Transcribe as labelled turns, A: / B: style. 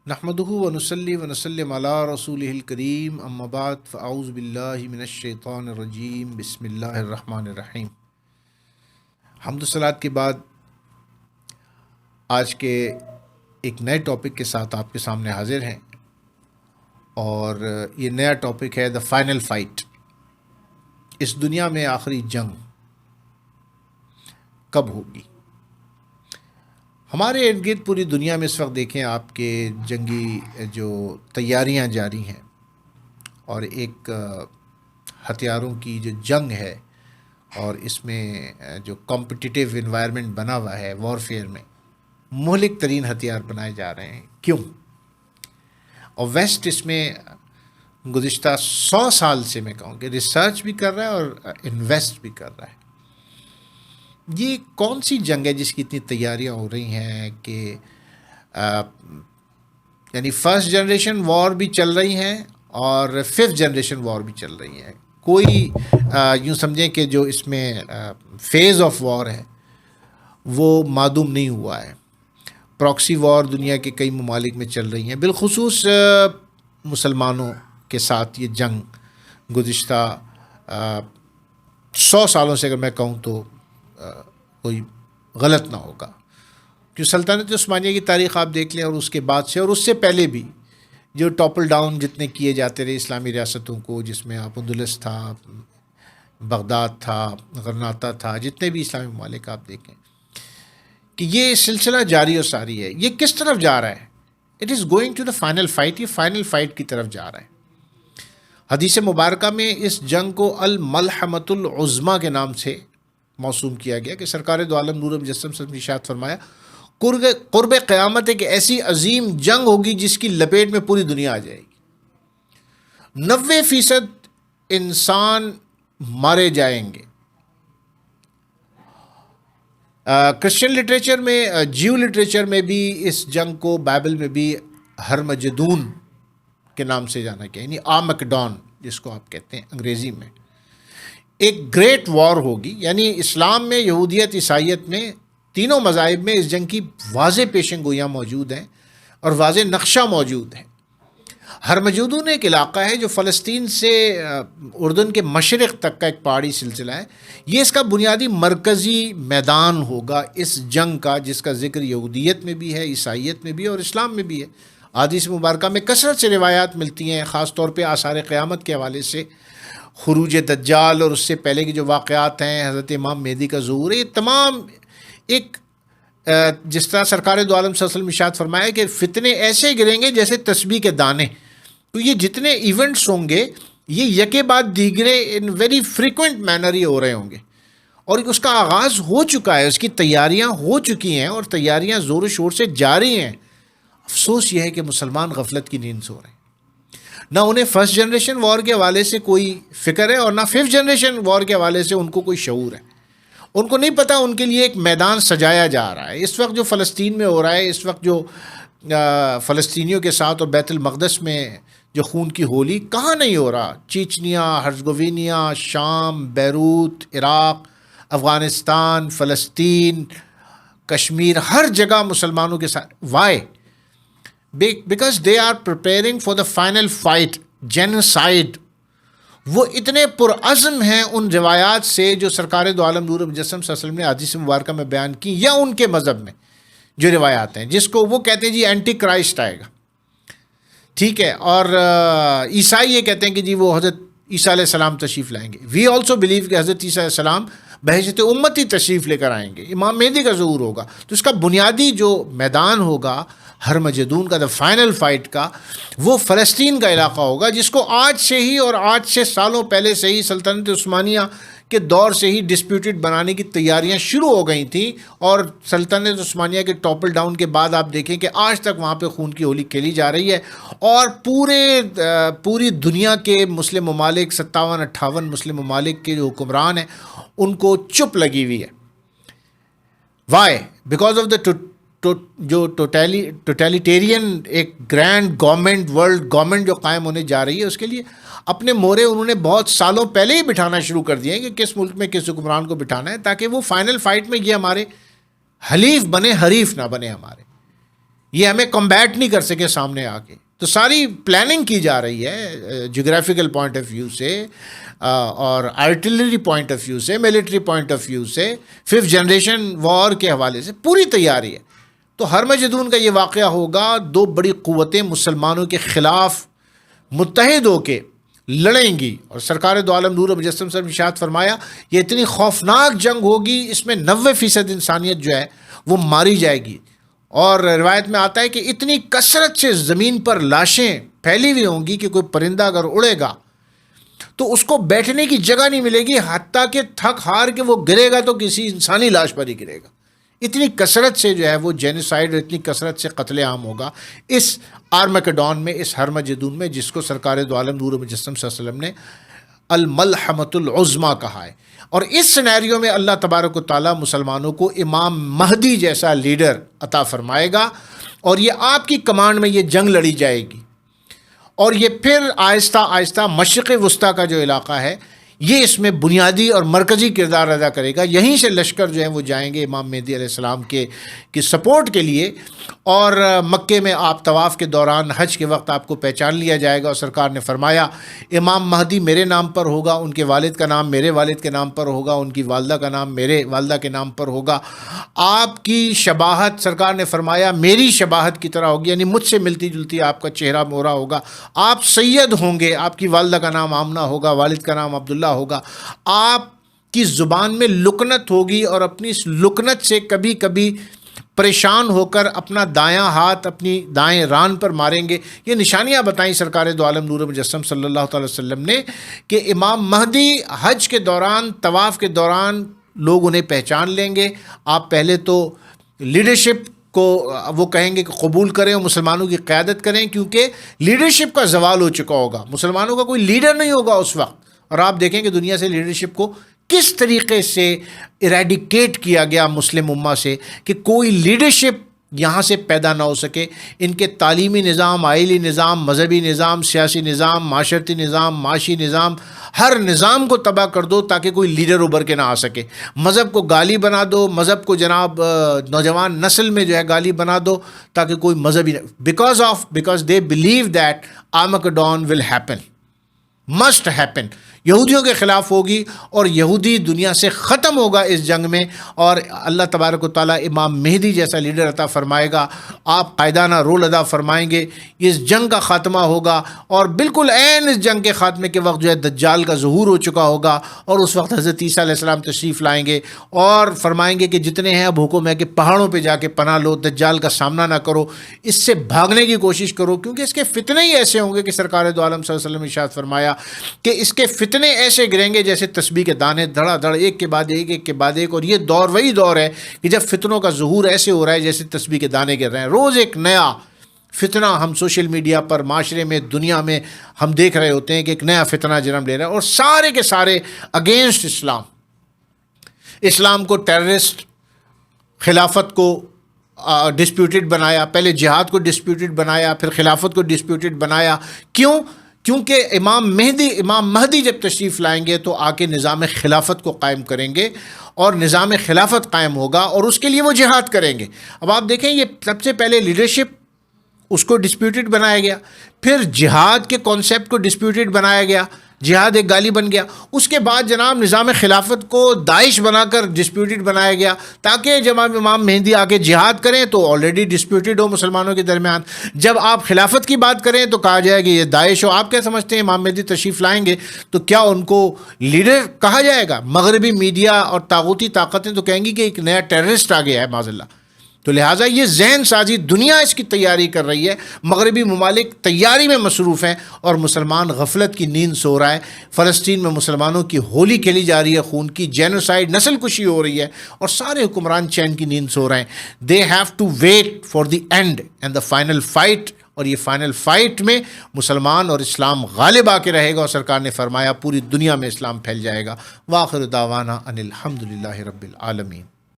A: نحمده ونصلي ونسلم علی رسوله الکریم، اما بعد فاعوذ باللہ من الشیطان الرجیم، بسم اللہ الرحمن الرحیم۔ حمد و صلوات کے بعد آج کے ایک نئے ٹاپک کے ساتھ آپ کے سامنے حاضر ہیں، اور یہ نیا ٹاپک ہے دا فائنل فائٹ۔ اس دنیا میں آخری جنگ کب ہوگی؟ ہمارے ارد گرد پوری دنیا میں اس وقت دیکھیں آپ کے جنگی جو تیاریاں جاری ہیں، اور ایک ہتھیاروں کی جو جنگ ہے، اور اس میں جو کمپٹیٹیو انوائرمنٹ بنا ہوا ہے وار فیئر میں، مہلک ترین ہتھیار بنائے جا رہے ہیں۔ کیوں؟ اور ویسٹ اس میں گزشتہ 100 سال سے میں کہوں کہ ریسرچ بھی کر رہا ہے اور انویسٹ بھی کر رہا ہے۔ یہ کون سی جنگ ہے جس کی اتنی تیاریاں ہو رہی ہیں کہ یعنی فرسٹ جنریشن وار بھی چل رہی ہیں اور ففتھ جنریشن وار بھی چل رہی ہیں۔ کوئی یوں سمجھیں کہ جو اس میں فیز آف وار ہے وہ معدوم نہیں ہوا ہے۔ پراکسی وار دنیا کے کئی ممالک میں چل رہی ہیں، بالخصوص مسلمانوں کے ساتھ یہ جنگ گزشتہ 100 سالوں سے اگر میں کہوں تو کوئی غلط نہ ہوگا، کہ سلطنت عثمانیہ کی تاریخ آپ دیکھ لیں، اور اس کے بعد سے اور اس سے پہلے بھی جو ٹاپل ڈاؤن جتنے کیے جاتے رہے اسلامی ریاستوں کو، جس میں آپ اندلس تھا، بغداد تھا، غرناطہ تھا، جتنے بھی اسلامی ممالک آپ دیکھیں، کہ یہ سلسلہ جاری و ساری ہے۔ یہ کس طرف جا رہا ہے؟ It is going to the final fight. یہ فائنل فائٹ کی طرف جا رہا ہے۔ حدیث مبارکہ میں اس جنگ کو الملحمۃ العظمیٰ کے نام سے موسوم کیا گیا، کہ سرکار دو عالم نور مجسم صلی اللہ علیہ وسلم نے ارشاد فرمایا، قرب قیامت ایک ایسی عظیم جنگ ہوگی جس کی لپیٹ میں پوری دنیا آ جائے گی، 90% انسان مارے جائیں گے۔ کرسچن لٹریچر میں، جیو لٹریچر میں بھی اس جنگ کو بائبل میں بھی ہرمجدون کے نام سے جانا گیا، یعنی آرمگڈون جس کو آپ کہتے ہیں انگریزی میں۔ ایک گریٹ وار ہوگی، یعنی اسلام میں، یہودیت، عیسائیت میں، تینوں مذاہب میں اس جنگ کی واضح پیشن گوئیاں موجود ہیں اور واضح نقشہ موجود ہے۔ ہرمجدون ایک علاقہ ہے جو فلسطین سے اردن کے مشرق تک کا ایک پہاڑی سلسلہ ہے۔ یہ اس کا بنیادی مرکزی میدان ہوگا اس جنگ کا، جس کا ذکر یہودیت میں بھی ہے، عیسائیت میں بھی ہے اور اسلام میں بھی ہے۔ حدیث مبارکہ میں کثرت سے روایات ملتی ہیں، خاص طور پہ آثار قیامت کے حوالے سے، خروج دجال اور اس سے پہلے کے جو واقعات ہیں، حضرت امام مہدی کا ظہور، یہ تمام ایک جس طرح سرکار دو عالم صلی اللہ علیہ وسلم ارشاد فرمایا کہ فتنے ایسے گریں گے جیسے تسبیح کے دانے۔ تو یہ جتنے ایونٹس ہوں گے یہ یکے بعد دیگرے ان ویری فریکوینٹ مینر ہی ہو رہے ہوں گے، اور اس کا آغاز ہو چکا ہے، اس کی تیاریاں ہو چکی ہیں، اور تیاریاں زور و شور سے جاری ہیں۔ افسوس یہ ہے کہ مسلمان غفلت کی نیند سو رہے ہیں، نہ انہیں فرسٹ جنریشن وار کے حوالے سے کوئی فکر ہے، اور نہ ففتھ جنریشن وار کے حوالے سے ان کو کوئی شعور ہے۔ ان کو نہیں پتہ ان کے لیے ایک میدان سجایا جا رہا ہے۔ اس وقت جو فلسطین میں ہو رہا ہے، اس وقت جو فلسطینیوں کے ساتھ اور بیت المقدس میں جو خون کی ہولی، کہاں نہیں ہو رہا؟ چیچنیا، ہرزگوینیا، شام، بیروت، عراق، افغانستان، فلسطین، کشمیر، ہر جگہ مسلمانوں کے ساتھ۔ Why? Because they are preparing for the final fight, genocide. وہ اتنے پرعزم ہیں ان روایات سے جو سرکار دو عالم نور مجسم صلی اللہ علیہ وسلم نے حدیث مبارکہ میں بیان کی، یا ان کے مذہب میں جو روایات ہیں، جس کو وہ کہتے ہیں جی اینٹی کرائسٹ آئے گا، ٹھیک ہے، اور عیسائی یہ کہتے ہیں کہ جی وہ حضرت عیسیٰ علیہ السلام تشریف لائیں گے۔ وی آلسو بلیو کہ حضرت عیسیٰ علیہ السلام بحیثیت امتی تشریف لے کر آئیں گے، امام مہدی کا ظہور ہوگا۔ تو اس کا بنیادی جو میدان ہوگا ہرمجدون کا، دا فائنل فائٹ کا، وہ فلسطین کا علاقہ ہوگا، جس کو آج سے ہی اور 800 سالوں پہلے سے ہی سلطنت عثمانیہ کے دور سے ہی ڈسپیوٹڈ بنانے کی تیاریاں شروع ہو گئی تھیں، اور سلطنت عثمانیہ کے ٹاپل ڈاؤن کے بعد آپ دیکھیں کہ آج تک وہاں پہ خون کی ہولی کھیلی جا رہی ہے، اور پوری دنیا کے مسلم ممالک، 57-58 مسلم ممالک کے جو حکمران ہیں ان کو چپ لگی ہوئی ہے۔ وائی؟ بیکاز آف دا جو ٹوٹیلیٹیرین ایک گرینڈ گورنمنٹ ورلڈ گورنمنٹ جو قائم ہونے جا رہی ہے، اس کے لیے اپنے مورے انہوں نے بہت سالوں پہلے ہی بٹھانا شروع کر دیے ہیں کہ کس ملک میں کس حکمران کو بٹھانا ہے، تاکہ وہ فائنل فائٹ میں یہ ہمارے حلیف بنے، حریف نہ بنے ہمارے، یہ ہمیں کمبیٹ نہیں کر سکے سامنے آ کے. تو ساری پلاننگ کی جا رہی ہے جغرافیکل پوائنٹ آف ویو سے اور آرٹلری پوائنٹ آف ویو سے، ملٹری پوائنٹ آف ویو سے، 5th جنریشن وار کے حوالے سے پوری تیاری ہے. تو ہرمجدون کا یہ واقعہ ہوگا، دو بڑی قوتیں مسلمانوں کے خلاف متحد ہو کے لڑیں گی، اور سرکار دو عالم نور مجسم صاحب نے ارشاد فرمایا یہ اتنی خوفناک جنگ ہوگی، اس میں 90% انسانیت جو ہے وہ ماری جائے گی. اور روایت میں آتا ہے کہ اتنی کثرت سے زمین پر لاشیں پھیلی ہوئی ہوں گی کہ کوئی پرندہ اگر اڑے گا تو اس کو بیٹھنے کی جگہ نہیں ملے گی، حتیٰ کہ تھک ہار کے وہ گرے گا تو کسی انسانی لاش پر ہی گرے گا. اتنی کثرت سے جو ہے وہ جینوسائیڈ، اتنی کثرت سے قتل عام ہوگا اس آرمیگڈون میں، اس ہرمجدون میں، جس کو سرکار دو عالم نور مجسم صلی اللہ علیہ وسلم نے الملحمۃ العظمیٰ کہا ہے. اور اس سینیریو میں اللہ تبارک و تعالیٰ مسلمانوں کو امام مہدی جیسا لیڈر عطا فرمائے گا، اور یہ آپ کی کمانڈ میں یہ جنگ لڑی جائے گی، اور یہ پھر آہستہ آہستہ مشرق وسطیٰ کا جو علاقہ ہے یہ اس میں بنیادی اور مرکزی کردار ادا کرے گا. یہیں سے لشکر جو ہیں وہ جائیں گے امام مہدی علیہ السلام کی سپورٹ کے لیے. اور مکے میں آپ طواف کے دوران حج کے وقت آپ کو پہچان لیا جائے گا، اور سرکار نے فرمایا امام مہدی میرے نام پر ہوگا، ان کے والد کا نام میرے والد کے نام پر ہوگا، ان کی والدہ کا نام میرے والدہ کے نام پر ہوگا. آپ کی شباہت سرکار نے فرمایا میری شباہت کی طرح ہوگی، یعنی مجھ سے ملتی جلتی آپ کا چہرہ مورا ہوگا. آپ سید ہوں گے، آپ کی والدہ کا نام آمنہ ہوگا، والد کا نام عبداللہ ہوگا. آپ کی زبان میں لکنت ہوگی، اور اپنی اس لکنت سے کبھی کبھی پریشان ہو کر اپنا دایاں ہاتھ اپنی دائیں ران پر ماریں گے. یہ نشانیاں بتائیں سرکار دو عالم نور مجسم صلی اللہ تعالی وسلم نے کہ امام مہدی حج کے دوران، طواف کے دوران لوگ انہیں پہچان لیں گے. آپ پہلے تو لیڈرشپ کو وہ کہیں گے کہ قبول کریں اور مسلمانوں کی قیادت کریں، کیونکہ لیڈرشپ کا زوال ہو چکا ہوگا، مسلمانوں کا کوئی لیڈر نہیں ہوگا اس وقت. اور آپ دیکھیں کہ دنیا سے لیڈرشپ کو کس طریقے سے ایریڈیکیٹ کیا گیا مسلم امہ سے، کہ کوئی لیڈرشپ یہاں سے پیدا نہ ہو سکے. ان کے تعلیمی نظام، آئلی نظام، مذہبی نظام، سیاسی نظام، معاشرتی نظام، معاشی نظام، ہر نظام کو تباہ کر دو تاکہ کوئی لیڈر ابھر کے نہ آ سکے. مذہب کو گالی بنا دو، مذہب کو جناب نوجوان نسل میں جو ہے گالی بنا دو تاکہ کوئی مذہبی، because they believe that Armageddon will happen, must happen. یہودیوں کے خلاف ہوگی، اور یہودی دنیا سے ختم ہوگا اس جنگ میں، اور اللہ تبارک و تعالیٰ امام مہدی جیسا لیڈر عطا فرمائے گا. آپ قائدانہ رول ادا فرمائیں گے، اس جنگ کا خاتمہ ہوگا. اور بالکل عین اس جنگ کے خاتمے کے وقت جو ہے دجال کا ظہور ہو چکا ہوگا، اور اس وقت حضرت عیسیٰ علیہ السلام تشریف لائیں گے اور فرمائیں گے کہ جتنے ہیں اب حکم ہے کہ پہاڑوں پہ جا کے پناہ لو، دجال کا سامنا نہ کرو، اس سے بھاگنے کی کوشش کرو، کیونکہ اس کے فتنے ہی ایسے ہوں گے کہ سرکار دو عالم صلی اللہ علیہ وسلم نے ارشاد فرمایا کہ اس کے فتنے ایسے گریں گے جیسے تسبیح کے دانے، دھڑا دھڑ، ایک کے بعد ایک، ایک کے بعد ایک. اور یہ دور وہی دور ہے کہ جب فتنوں کا ظہور ایسے ہو رہا ہے جیسے تسبیح کے دانے گر رہے ہیں. روز ایک نیا فتنہ ہم سوشل میڈیا پر، معاشرے میں، دنیا میں ہم دیکھ رہے ہوتے ہیں کہ ایک نیا فتنہ جنم لے رہا ہے، اور سارے کے سارے اگینسٹ اسلام. اسلام کو ٹیررسٹ، خلافت کو ڈسپیوٹڈ بنایا، پہلے جہاد کو ڈسپیوٹڈ بنایا، پھر خلافت کو ڈسپیوٹڈ بنایا. کیوں؟ کیونکہ امام مہدی جب تشریف لائیں گے تو آ کے نظام خلافت کو قائم کریں گے، اور نظام خلافت قائم ہوگا، اور اس کے لیے وہ جہاد کریں گے. اب آپ دیکھیں یہ سب سے پہلے لیڈرشپ اس کو ڈسپیوٹڈ بنایا گیا، پھر جہاد کے کانسیپٹ کو ڈسپیوٹڈ بنایا گیا، جہاد ایک گالی بن گیا. اس کے بعد جناب نظام خلافت کو داعش بنا کر ڈسپیوٹڈ بنایا گیا، تاکہ جب امام مہدی آ کے جہاد کریں تو آلریڈی ڈسپیوٹڈ ہو مسلمانوں کے درمیان. جب آپ خلافت کی بات کریں تو کہا جائے کہ یہ داعش ہو. آپ کیا سمجھتے ہیں امام مہدی تشریف لائیں گے تو کیا ان کو لیڈر کہا جائے گا؟ مغربی میڈیا اور طاغوتی طاقتیں تو کہیں گی کہ ایک نیا ٹیررسٹ آ گیا ہے معاذ اللہ. تو لہٰذا یہ ذہن سازی دنیا اس کی تیاری کر رہی ہے، مغربی ممالک تیاری میں مصروف ہیں، اور مسلمان غفلت کی نیند سو رہا ہے. فلسطین میں مسلمانوں کی ہولی کھیلی جا رہی ہے، خون کی، جینوسائیڈ، نسل کشی ہو رہی ہے، اور سارے حکمران چین کی نیند سو رہے ہیں. They have to wait for the end and the final fight. اور یہ فائنل فائٹ میں مسلمان اور اسلام غالب آ کے رہے گا، اور سرکار نے فرمایا پوری دنیا میں اسلام پھیل جائے گا. وآخر دعوانا ان الحمد للہ رب العالمین.